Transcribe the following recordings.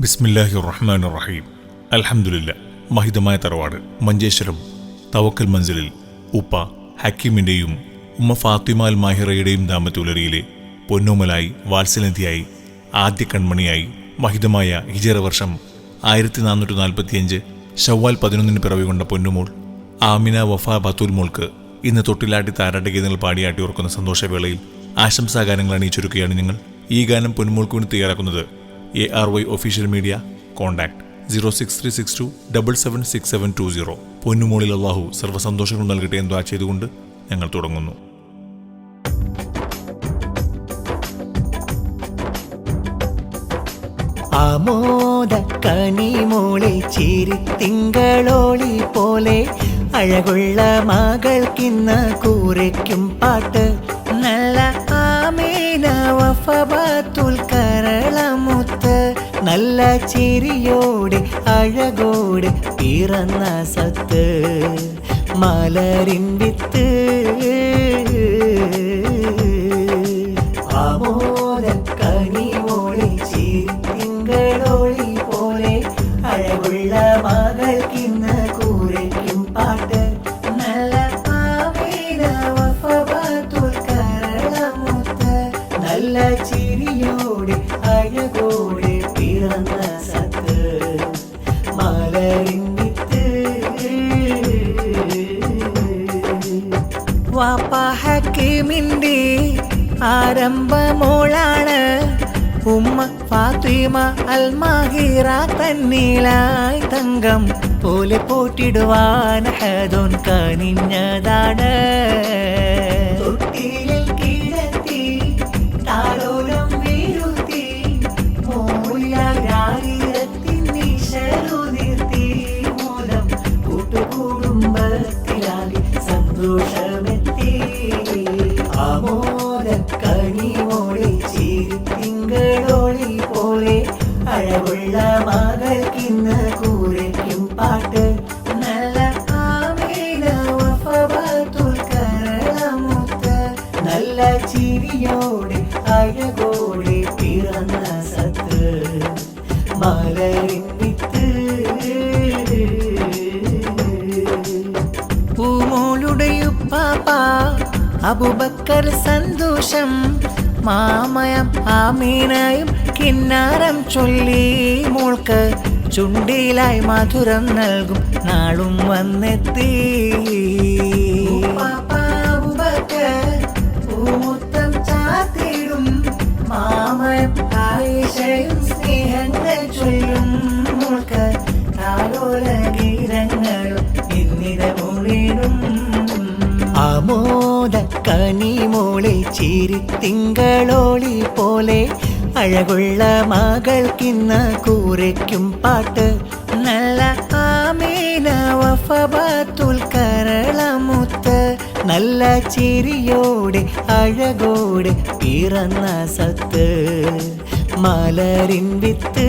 ബിസ്മില്ലാഹിർ റഹ്മാനിർ റഹീം. അൽഹംദുലില്ലാ. മഹിതമായ തറവാട് മഞ്ചേശ്വരം തവക്കൽ മൻസിലിൽ ഉപ്പ ഹക്കീമിൻ്റെയും ഉമ്മ ഫാത്തിമ അൽ മാഹിറയുടെയും ദാമ്പത്യുലരിയിലെ പൊന്നോമലായി വാത്സല്യതയായി ആദ്യ കൺമണിയായി മഹിതമായ ഹിജറ വർഷം 1445 ശവ്വാൽ 11 പിറവികൊണ്ട പൊന്നുമോൾ ആമിന വഫ ബത്തുൽ മോൾക്ക് ഇന്ന് തൊട്ടിലാട്ടി താരാട്ട് ഗീതങ്ങൾ പാടിയാട്ടി ഓർക്കുന്ന സന്തോഷവേളയിൽ ആശംസാഗാനങ്ങൾ അണിയിച്ചൊരുക്കുകയാണ് നിങ്ങൾ. ഈ ഗാനം പൊന്നുമോൾക്ക് വേണ്ടി തയ്യാറാക്കുന്നത് ARY ഒഫീഷ്യൽ മീഡിയ. കോൺടാക്ട് 06362776720. പൊന്നുമോളിൽ അള്ളാഹു സർവ്വസന്തോഷങ്ങൾ നൽകട്ടെ എന്ന് ദുആ ചെയ്തുകൊണ്ട് ഞങ്ങൾ തുടങ്ങുന്നു. ആമോദ കനിമോളെ ചിരിത്തിങ്കളോളി പോലെ അഴകുള്ള മകൾക്കിന്ന് കൂരയ്ക്കും പാട്ട് നല്ല ആമീന വഫ ബത്തുൽ കരളമുത്ത് നല്ല ചിരിയോടെ അഴകോടെ പിറന്ന സത്ത് മലരിൻ വിത്ത് ആമോദ കനിമോളെ ചിരിത്തിങ്കളോളി പോലെ അഴകുള്ള മകൾക്കിന്ന് കൂരയ്ക്കും പാട്ട് നല്ല ആമീന വഫ ബത്തുൽ കരളമുത്ത് നല്ല ചിരിയോടെ അഴകോടെ പിറന്ന സത്ത് മലരിൻ വിത്ത്. വാപ്പ ഹക്കീമിൻ്റെ ആരംഭമോളാണ് ഉമ്മ ഫാത്തിമ അൽ മാഹിറ തന്നീലായി തങ്കം പോലെ പോറ്റിടുവാൻ ഹദോൻ കനിഞ്ഞതാണ്. തൊട്ടിലിൽ കിടത്തി താലോലം വീഴുത്തി മൂല്യരാരിരത്തിൻ നിശലുതിർത്തി മൂലം കൂട്ടുകുടുംബത്തിലാകെ സന്തോഷമെത്തി. ആമോദ കനിമോളെ ചിരിത്തിങ്കളോളി പോലെ അഴകുള്ള മകൾക്കിന്ന് കൂരയ്ക്കും പാട്ട് നല്ല ആമീന വഫ ബത്തുൽ കരളമുത്ത് നല്ല ചിരിയോടെ അഴകോടെ പിറന്ന സത്ത് മലരിൻ വിത്ത്. പൂമോളുടെയുപ്പാപ്പ അബൂബക്കർ സന്തോഷം മാമയം ആമീനയും കിന്നാരം ചൊല്ലി മോൾക്ക് ചുണ്ടിലായി മധുരം നൽകും നാളും വന്നെത്തി. പൂമുത്തം ചാത്തിടും മാമയം ആയിഷയും സ്നേഹങ്ങൾ ചൊല്ലും മോൾക്ക് താലോല ഗീതങ്ങളും ഇന്നിടമൊഴിടും. ആമോദ കനിമോളെ ചിരിത്തിങ്കളോളി പോലെ അഴകുള്ള മകൾക്കിന്ന് കൂരയ്ക്കും പാട്ട് നല്ല ആമീന വഫ ബത്തുൽ കരളമുത്ത് നല്ല ചിരിയോടെ അഴകോടെ പിറന്ന സത്ത് മലരിൻ വിത്ത്.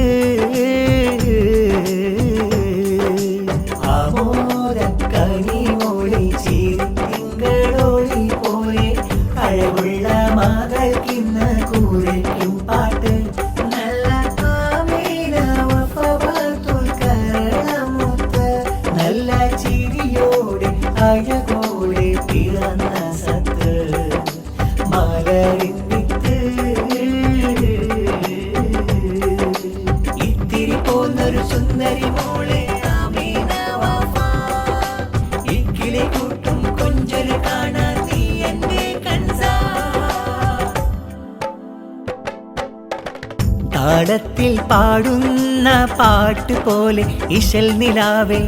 ആമോദ കനിമോളെ ചിരിത്തിങ്കളോളി പോലെ അഴകുള്ള മകൾക്കിന്ന് കൂരയ്ക്കും പാട്ട് നല്ല ആമീന വഫ ബത്തുൽ കരളമുത്ത് നല്ല ചിരിയോടെ അഴകോടെ പിറന്ന സത്ത് മലരിൻ വിത്ത്. ഇത്തിരി പോന്നൊരു സുന്ദരി മോളെ ആമീന വഫ ഇക്കിളി കൂട്ടും കൊഞ്ചല് കാണാൻ നീ എന്റെ കൺസാ. താളത്തിൽ പാടുന്ന പാട്ട് പോലെ ഇശൽ നിലാവേ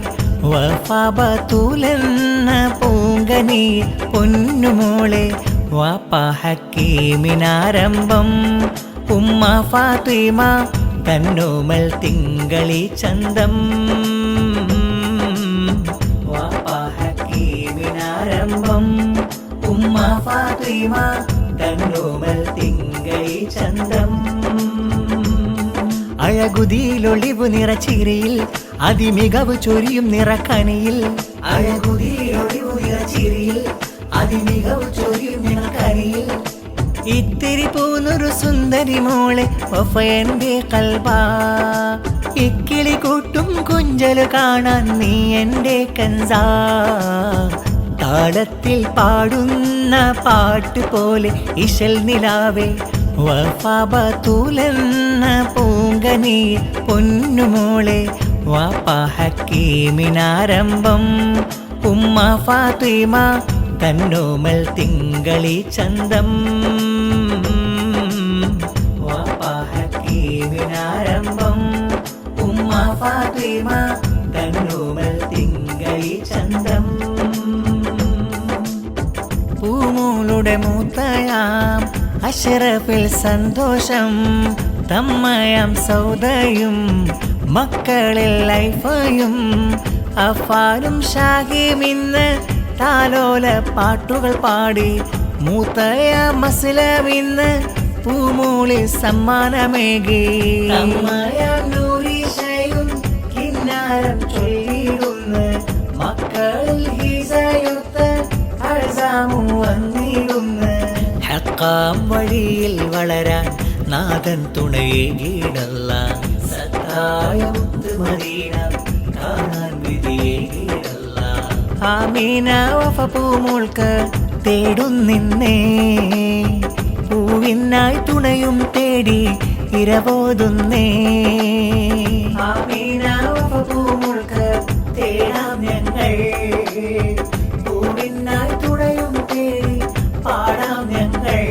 വഫ ബത്തുലെന്ന പൂങ്കനി പൊന്നുമോളെ വാപ്പ ഹക്കീമിനാരംഭം ഉമ്മ ഫാത്തിമ തന്നോമൽ തിങ്കളി ചന്തം. വാപ്പ ഹക്കീമിനാരംഭം ഉമ്മ ഫാത്തിമ തന്നോമൽ തിങ്കളി ചന്തം. അഴകുതിയിലൊളിവു നിറച്ചിരിയിൽ അതിമികവ് ചൊരിയും നിറക്കനിയിൽ അഴകുതിയിലൊളിവു നിറച്ചിരിയിൽ അതിമികവ് ചൊരിയും നിറക്കനിയിൽ ഇത്തിരി പോന്നൊരു സുന്ദരി മോളെ വഫ എൻ്റെ കൽബാ കുഞ്ചലു കാണാൻ നീ എൻ്റെ കൻസാ, താളത്തിൽ പാടുന്ന പാട്ട് പോലെ ഇശൽ നിലാവേ വഫാബത്തുലെന്ന പൂങ്കനി പൊന്നുമോളെ വാപ്പ ഹക്കീമിനാരംഭം ഉമ്മ ഫാത്തിമ തന്നോമൽ തിങ്കളി ചന്തം. വാപ്പ ഹക്കീമിനാരംഭം ഉമ്മ ഫാത്തിമ തന്നോമൽ തിങ്കളി ചന്തം. പൂമൂളുടെ മൂത്തയാം അഷ്റഫിൽ സന്തോഷം, തമ്മയാം സൗദയും മക്കളിൽ ലൈഫയും അഫാനും ഷാഹിമിന്ന് താലോല പാട്ടുകൾ പാടി മൂത്തയ മസ്ലമിന്ന് പൂമൂളി സമ്മാനമേകി. നൂരീശയും കിന്നാരം ചൊല്ലിടുന്ന മക്കളിൽ ഹിസയൊത്ത് അഴസാമു വന്നിടുന്ന ഹക്കാം വഴിയിൽ വളരാൻ നാഥൻ തുണയേകിടല്ല, സത്തായ മുത്ത് മദീന കാണാൻ വിധിയേകിടല്ല. ആമീന വഫ പൂമോൾക്ക് തേടുന്നിന്നേ, പൂവിനായി തുണയും തേടി ഇരപോതുന്നേ. ആമീന വഫ പൂമോൾക്ക് തേടാം ഞങ്ങൾ, പൂവിനായി തുണയും തേടി പാടാം ഞങ്ങൾ.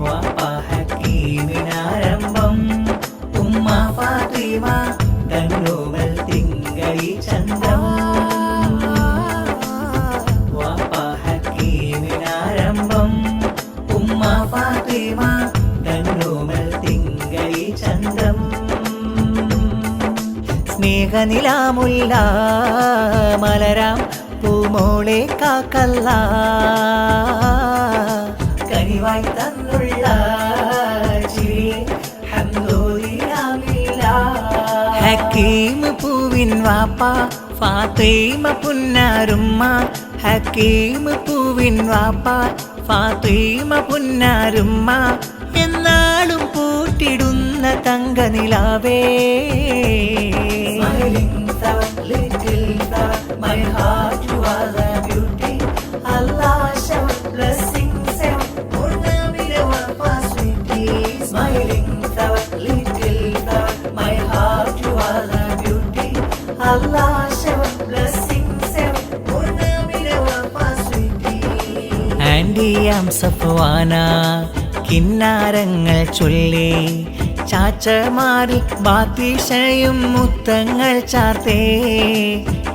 വാപ്പ ഹക്കീമിനാരംഭം ഉമ്മ ഫാത്തിമ തന്നോമൽ തിങ്കളി ചന്തം. വാപ്പ ഹക്കീമിനാരംഭം ഉമ്മ ഫാത്തിമ തന്നോമൽ തിങ്കളി ചന്തം. സ്നേഹനിലാമുല്ല മലരാം പൂമോളെ കാക്കല്ല, കനിവായി തന്നുള്ള ചിരിയെ ഹംദുലില്ലാഹ്. ഹക്കീം പൂവിൻ വാപ്പ ഫാത്തിമ പുന്നാരുമ്മ, ഹക്കീം പൂവിൻ വാപ്പ ഫാത്തിമ പുന്നാരുമ്മ. എന്നാളും പൂട്ടിടുന്ന തങ്കനിലാവേ, my heart you are the beauty, Allah shower blessings and purnamila wapa sweetie. Smiling flower, little flower, my heart you are the beauty, Allah shower blessings and purnamila wapa sweetie. ആൻഡിയാം Safwana കിന്നാരങ്ങൾ ചൊല്ലി ചാച്ചമാരിൽ ബാത്തിഷയും മുത്തങ്ങൾ ചാർത്തേ.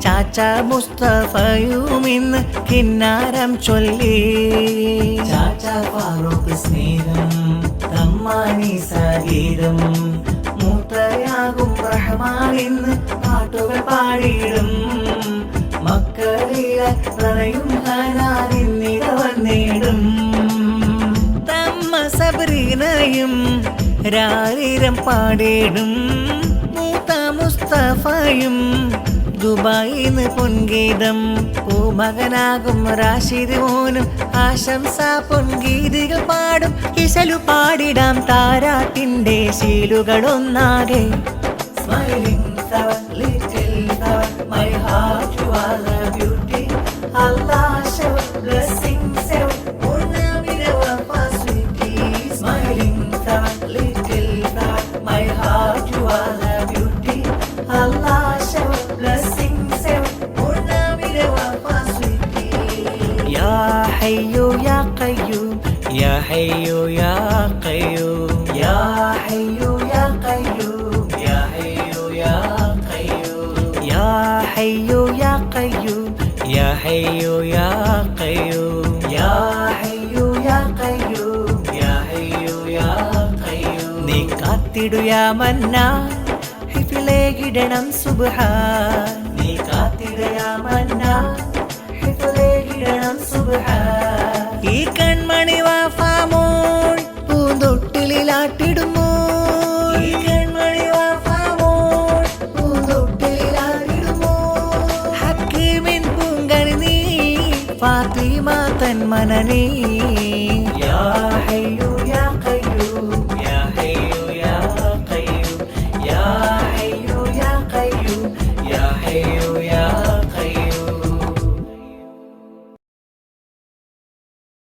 ചാച്ച മുസ്തഫയും ഇന്ന് കിന്നാരം ചൊല്ലി. ചാച്ച ഫാറൂഖ് സ്നേഹം തമ്മാനി സംഗീതം, മൂത്തയാകും റഹ്മാൻ ഇന്ന് പാട്ടുകൾ പാടിയിടും. മക്കളിലെ പ്രണയും ഹനാനിന്നിട വന്നിടും. തമ്മ സബ്രീനയും രാരിരം പാടിടും. മൂത്ത മുസ്തഫയും ദുബായിന്ന് പൊൻഗീതം. പൂമകനാകും റാഷിദ് മോനും ആശംസ പൊൻഗീതികൾ പാടും. ഇശലു പാടിടാം താരാട്ടിന്റെ ശീലുകളൊന്നാകെ. Smiling flower, little flower, my heart you are the beauty, Allah shower blessings and purnamila wapa sweetie. Smiling flower, little flower, my heart you are the beauty, Allah shower blessings and purnamila wapa sweetie. Ya hayyu ya qayyum, ya hayyu ya qayyum, ya hayyu ya qayyum, ya hayyu ya qayyum, ya hayyu ya qayyum, ya hayyu ya qayyum, ya hayyu ya qayyum, ya hayyu ya qayyum. നീ കാത്തിടു യാ മന്നാൻ, ഹിഫിലേകിടണം സുബ്ഹാൻ. നീ കാത്തിടു യാ മന്നാൻ, ഹിഫിലേകിടണം സുബ്ഹാൻ. ഈ കൺമണി വാഫാമോൾ പൂന്തൊട്ടിലാട്ടിടുമോ, ഈ കൺമണി വാഫാമോൾ പൂന്തൊട്ടിലാട്ടിടുമോ. ഹക്കീമിൻ പൂങ്കണി നീ ഫാത്തിമ തൻ മനനീ.